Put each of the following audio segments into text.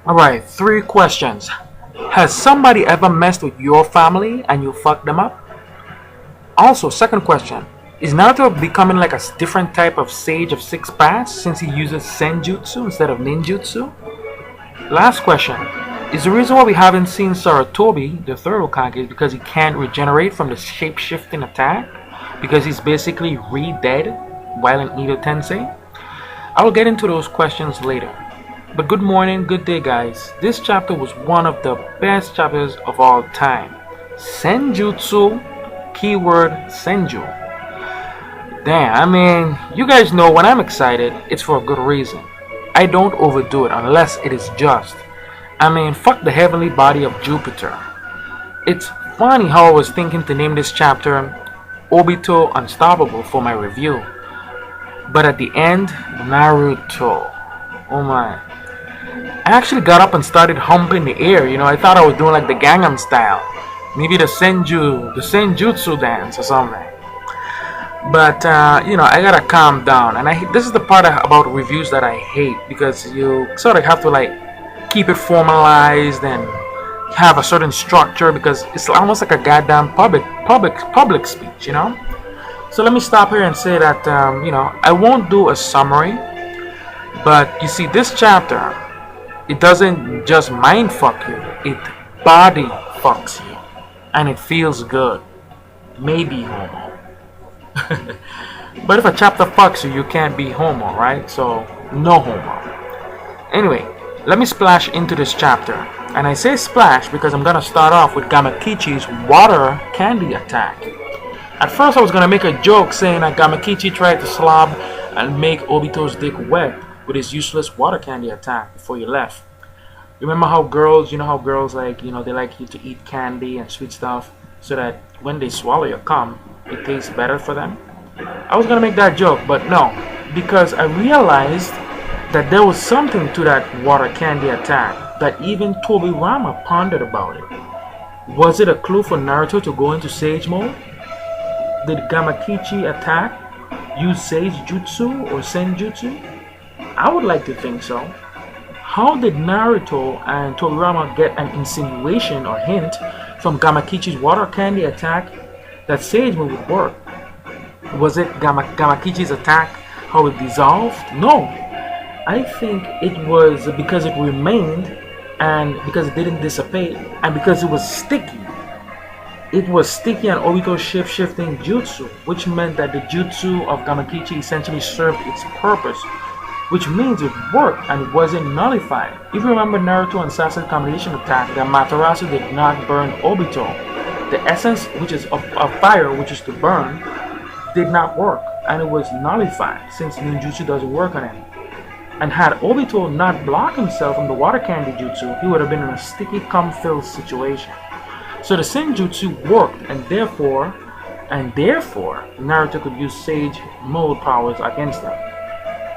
Alright, 3 questions. Has somebody ever messed with your family and you fucked them up? Also, second question. Is Naruto becoming like a different type of sage of 6 paths since he uses senjutsu instead of ninjutsu? Last question. Is the reason why we haven't seen Sarutobi, the third Hokage, because he can't regenerate from the shape-shifting attack? Because he's basically re-dead while in Edo Tensei? I will get into those questions later. But good morning, good day guys. This chapter was one of the best chapters of all time. Senjutsu, keyword Senju. Damn, I mean, you guys know when I'm excited, it's for a good reason. I don't overdo it unless it is just. I mean, fuck the heavenly body of Jupiter. It's funny how I was thinking to name this chapter Obito Unstoppable for my review. But at the end, Naruto. Oh my. I actually got up and started humping the air, I thought I was doing like the Gangnam style. Maybe the Senjutsu dance or something. But, I gotta calm down. And this is the part about reviews that I hate. Because you sort of have to like keep it formalized and have a certain structure. Because it's almost like a goddamn public speech, So let me stop here and say that, I won't do a summary. But you see, this chapter, it doesn't just mind fuck you, it body fucks you. And it feels good. Maybe homo. But if a chapter fucks you, you can't be homo, right? So, no homo. Anyway, let me splash into this chapter. And I say splash because I'm gonna start off with Gamakichi's water candy attack. At first I was gonna make a joke saying that Gamakichi tried to slob and make Obito's dick wet with his useless water candy attack before he left. Remember how girls, like, they like you to eat candy and sweet stuff so that when they swallow your cum, it tastes better for them? I was gonna make that joke, but no, because I realized that there was something to that water candy attack that even Tobirama pondered about it. Was it a clue for Naruto to go into Sage mode? Did Gamakichi attack use Sage Jutsu or Senjutsu? I would like to think so. How did Naruto and Tobirama get an insinuation or hint from Gamakichi's water candy attack that Sage mode would work? Was it Gamakichi's attack how it dissolved? No. I think it was because it remained and because it didn't dissipate and because it was sticky. It was sticky on Obito's shape-shifting jutsu, which meant that the jutsu of Gamakichi essentially served its purpose, which means it worked and it wasn't nullified. If you remember Naruto and Sasuke's combination attack, the Matarasu did not burn Obito. The essence, which is of fire, which is to burn, did not work and it was nullified since ninjutsu doesn't work on him. And had Obito not blocked himself from the water candy jutsu, he would have been in a sticky cum-filled situation. So the senjutsu worked and therefore Naruto could use Sage mode powers against him.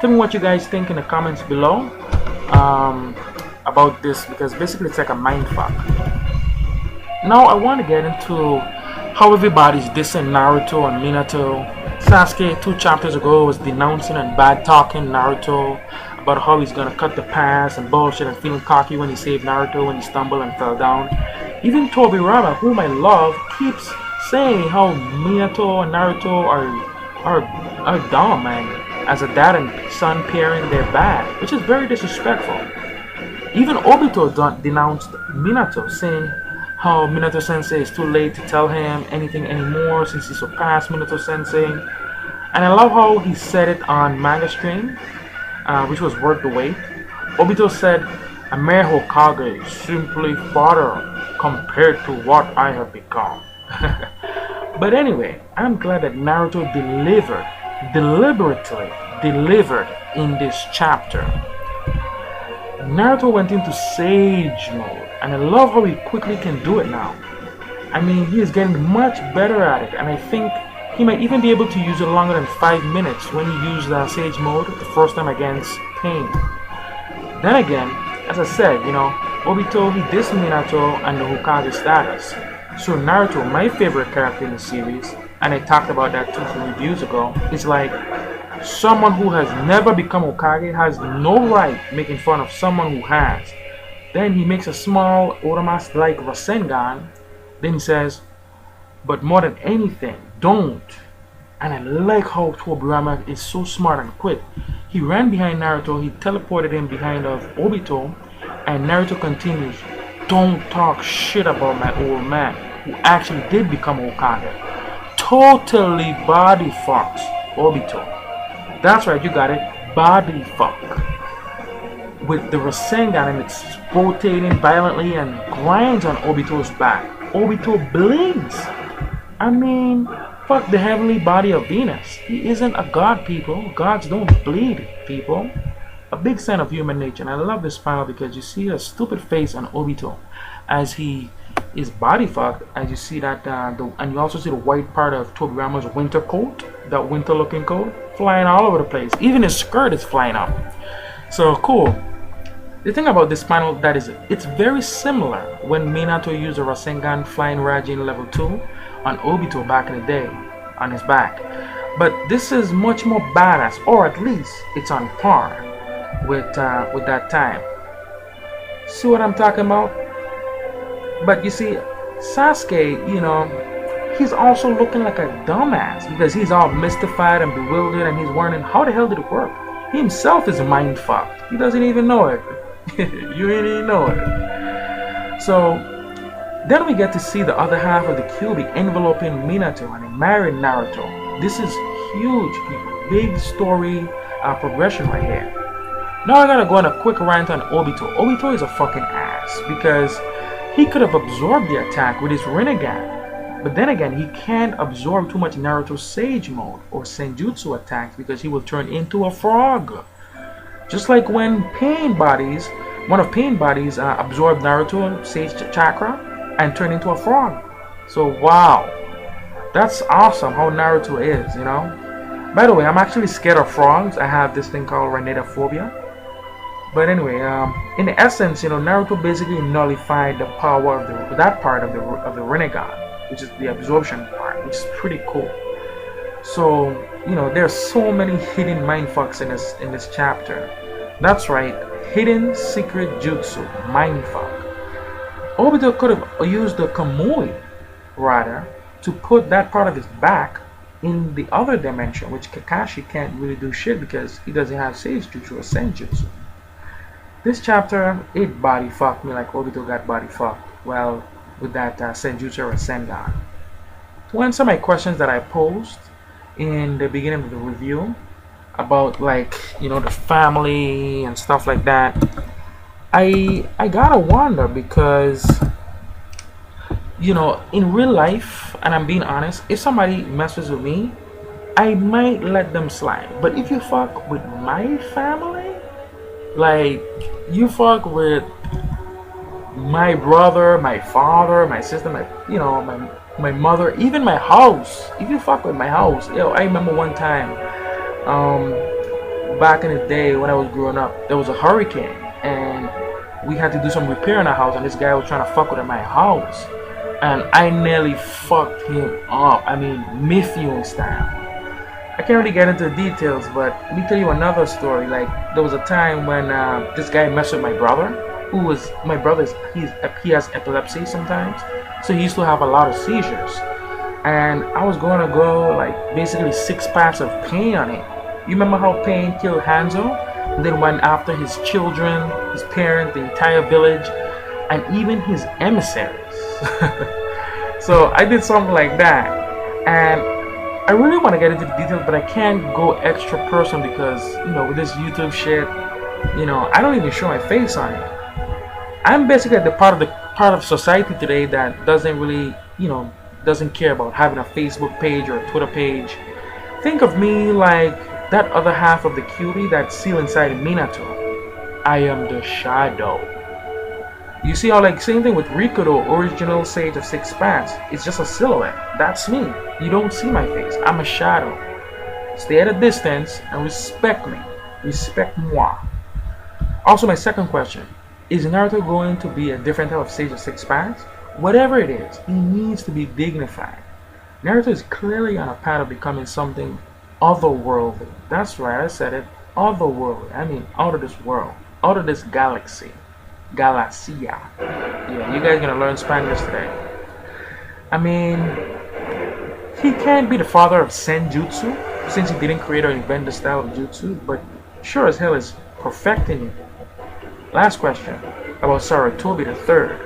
Tell me what you guys think in the comments below about this, because basically it's like a mindfuck. Now I want to get into how everybody's dissing Naruto and Minato. Sasuke 2 chapters ago was denouncing and bad talking Naruto about how he's gonna cut the past and bullshit and feeling cocky when he saved Naruto when he stumbled and fell down. Even Tobirama, whom I love, keeps saying how Minato and Naruto are dumb and as a dad and son pairing they're bad, which is very disrespectful. Even Obito denounced Minato, saying how Minato Sensei is too late to tell him anything anymore since he surpassed Minato Sensei. And I love how he said it on Manga Stream, which was worth the wait. Obito said, "A mere Hokage is simply fodder compared to what I have become." But anyway, I'm glad that Naruto deliberately delivered in this chapter. Naruto went into Sage mode, and I love how he quickly can do it now. I mean, he is getting much better at it, and I think he might even be able to use it longer than 5 minutes when he used Sage mode the first time against Pain. Then again, as I said, Obito, he dissed Minato and the Hokage status. So Naruto, my favorite character in the series, and I talked about that too some reviews ago, is like someone who has never become Hokage has no right making fun of someone who has. Then he makes a small Odamas like Rasengan. Then he says, but more than anything, don't. And I like how Tobirama is so smart and quick. He ran behind Naruto, he teleported him behind of Obito, and Naruto continues, don't talk shit about my old man, who actually did become Hokage. Totally body fucks Obito. That's right, you got it, body fuck. With the Rasengan, and it's rotating violently and grinds on Obito's back. Obito blinks. I mean, fuck the heavenly body of Venus. He isn't a god, people. Gods don't bleed, people. A big sign of human nature. And I love this panel because you see a stupid face on Obito as he is body fucked. As you see that, and you also see the white part of Tobirama's winter coat, that winter looking coat, flying all over the place. Even his skirt is flying up. So cool. The thing about this panel that is, it's very similar when Minato used a Rasengan flying Rajin level 2 on Obito back in the day on his back. But this is much more badass, or at least it's on par with that time. See what I'm talking about? But you see, Sasuke, you know, he's also looking like a dumbass because he's all mystified and bewildered, and he's wondering how the hell did it work? He himself is mind fucked. He doesn't even know it. You ain't even know it. So then we get to see the other half of the Kyuubi enveloping Minato and marrying Naruto. This is huge, people. Big story progression right here. Now I gotta go on a quick rant on Obito. Obito is a fucking ass because he could have absorbed the attack with his Rinnegan. But then again, he can't absorb too much Naruto's Sage Mode or Senjutsu attacks because he will turn into a frog. Just like when one of Pain Bodies absorbed Naruto Sage Chakra and turned into a frog. So wow, that's awesome how Naruto is, you know. By the way, I'm actually scared of frogs. I have this thing called Rhinetophobia. But anyway, in the essence, you know, Naruto basically nullified the power of that part of the Rinnegan, which is the absorption part, which is pretty cool. So, you know, there's so many hidden mindfucks in this chapter. That's right, hidden secret jutsu, mindfuck. Obito could have used the Kamui, rather, to put that part of his back in the other dimension, which Kakashi can't really do shit because he doesn't have Sage Jutsu or Senjutsu. This chapter, it body fucked me like Obito got body fucked, well, with that Senjutsu or Sengan. To answer my questions that I posed in the beginning of the review about, like, you know, the family and stuff like that, I gotta wonder because, you know, in real life, and I'm being honest, if somebody messes with me, I might let them slide. But if you fuck with my family, like you fuck with my brother, my father, my sister, my mother, even my house. If you fuck with my house, yo, I remember one time, back in the day when I was growing up, there was a hurricane and we had to do some repair in our house, and this guy was trying to fuck with my house, and I nearly fucked him up. I mean, Mifune style. I can't really get into the details, but let me tell you another story. Like, there was a time when this guy messed with my brother, he has epilepsy sometimes, so he used to have a lot of seizures, and I was going to go like basically 6 packs of Pain on it. You remember how Pain killed Hanzo, and then went after his children, his parents, the entire village, and even his emissaries. So I did something like that, and I really want to get into the details, but I can't go extra personal because, you know, with this YouTube shit, you know, I don't even show my face on it. I'm basically at the part of society today that doesn't really, you know, doesn't care about having a Facebook page or a Twitter page. Think of me like that other half of the Kyuubi that's sealed inside Minato. I am the shadow. You see how, like, same thing with Rikudo, original Sage of Six Paths. It's just a silhouette. That's me. You don't see my face. I'm a shadow. Stay at a distance and respect me. Respect moi. Also, my second question. Is Naruto going to be a different type of Sage of Six Paths? Whatever it is, he needs to be dignified. Naruto is clearly on a path of becoming something otherworldly. That's right, I said it. Otherworldly. I mean, out of this world. Out of this galaxy. Galacia. Yeah, you guys gonna learn Spanish today. I mean, he can't be the father of Senjutsu since he didn't create or invent the style of jutsu, but sure as hell is perfecting it. Last question about Sarutobi the Third.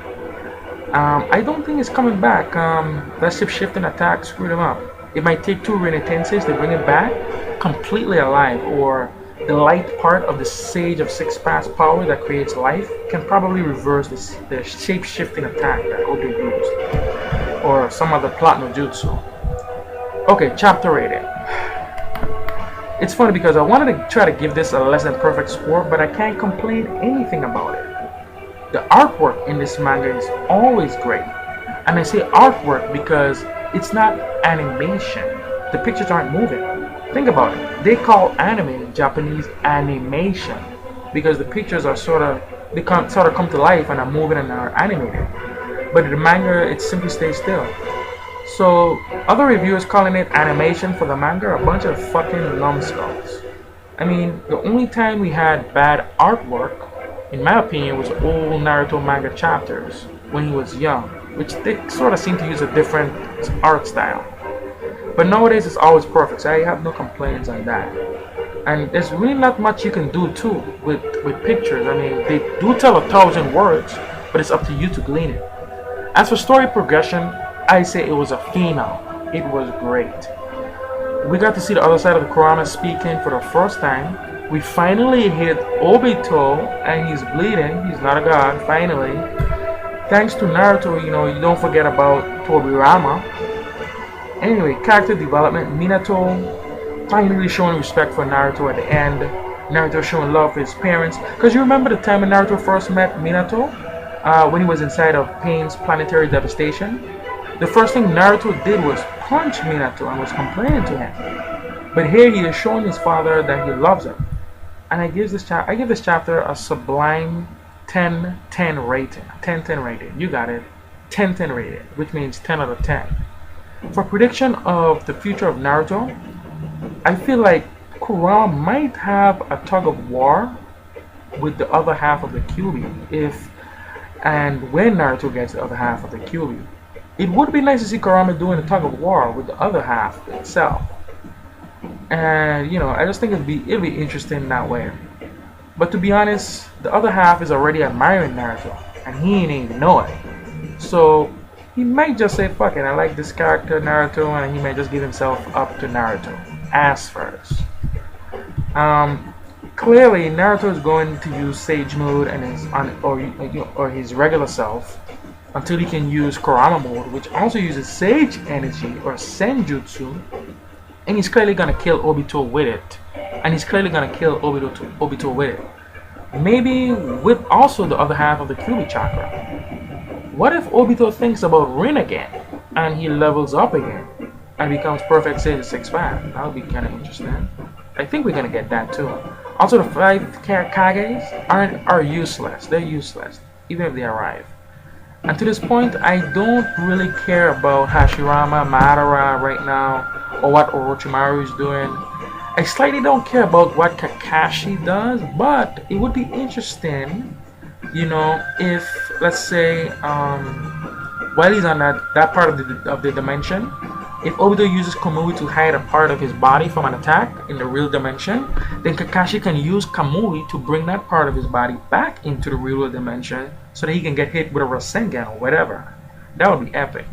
I don't think it's coming back. That shifting attack screwed him up. It might take 2 Renatenses to bring it back completely alive, or the light part of the Sage of Six Paths power that creates life can probably reverse the shape-shifting attack that Obi used, or some other plot no jutsu. Okay, chapter rating. It's funny because I wanted to try to give this a less than perfect score, but I can't complain anything about it. The artwork in this manga is always great. And I say artwork because it's not animation. The pictures aren't moving. Think about it. They call anime in Japanese animation because the pictures are sort of come to life and are moving and are animated. But in the manga, it simply stays still. So other reviewers calling it animation for the manga are a bunch of fucking numbskulls. I mean, the only time we had bad artwork, in my opinion, was old Naruto manga chapters when he was young, which they sort of seem to use a different art style. But nowadays it's always perfect, so I have no complaints on that. And there's really not much you can do too with pictures. I mean, they do tell 1,000 words, but it's up to you to glean it. As for story progression, I say it was a phenom. It was great. We got to see the other side of Kurama speaking for the first time. We finally hit Obito and he's bleeding. He's not a god, finally. Thanks to Naruto, you don't forget about Tobirama. Anyway, character development. Minato finally showing respect for Naruto at the end. Naruto showing love for his parents. Because you remember the time when Naruto first met Minato? When he was inside of Pain's planetary devastation? The first thing Naruto did was punch Minato and was complaining to him. But here he is showing his father that he loves him. And I give this chapter a sublime 10-10 rating. 10-10 rating. You got it. 10-10 rating, which means 10 out of 10. For prediction of the future of Naruto, I feel like Kurama might have a tug of war with the other half of the Kyuubi if and when Naruto gets the other half of the Kyuubi. It would be nice to see Kurama doing a tug of war with the other half itself. And I just think it'd be interesting that way. But to be honest, the other half is already admiring Naruto, and he ain't even know it. So he might just say, fuck it, I like this character Naruto, and he might just give himself up to Naruto ass first. Clearly Naruto is going to use Sage mode and his regular self until he can use Kurama mode, which also uses Sage energy or Senjutsu, and he's clearly gonna kill Obito with it. And he's clearly gonna kill Obito with it. Maybe with also the other half of the Kyuubi chakra. What if Obito thinks about Rin again and he levels up again and becomes perfect Sage 6-5? That would be kind of interesting. I think we're gonna get that too. Also, the 5 Kages are useless. They're useless even if they arrive. And to this point, I don't really care about Hashirama, Madara right now, or what Orochimaru is doing. I slightly don't care about what Kakashi does, but it would be interesting, if, let's say, while he's on that part of the dimension, if Obito uses Kamui to hide a part of his body from an attack in the real dimension, then Kakashi can use Kamui to bring that part of his body back into the real dimension so that he can get hit with a Rasengan or whatever. That would be epic.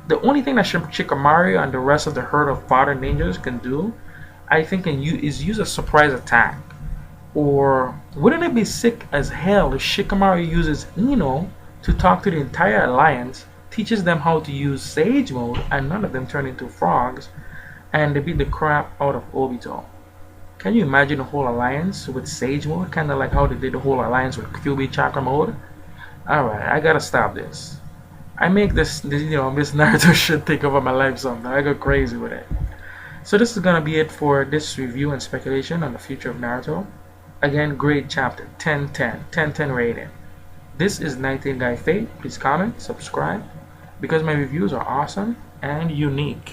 The only thing that Shikamaru and the rest of the herd of fodder ninjas can do, I think, is use a surprise attack. Or wouldn't it be sick as hell if Shikamaru uses Ino to talk to the entire alliance, teaches them how to use Sage mode, and none of them turn into frogs, and they beat the crap out of Obito? Can you imagine the whole alliance with Sage mode? Kind of like how they did the whole alliance with Kyuubi Chakra mode? Alright, I gotta stop this. I make this Naruto shit take over my life sometimes. I go crazy with it. So this is gonna be it for this review and speculation on the future of Naruto. Again, great chapter. 10-10. 10-10 rating. This is Nightinguy Fate. Please comment, subscribe, because my reviews are awesome and unique.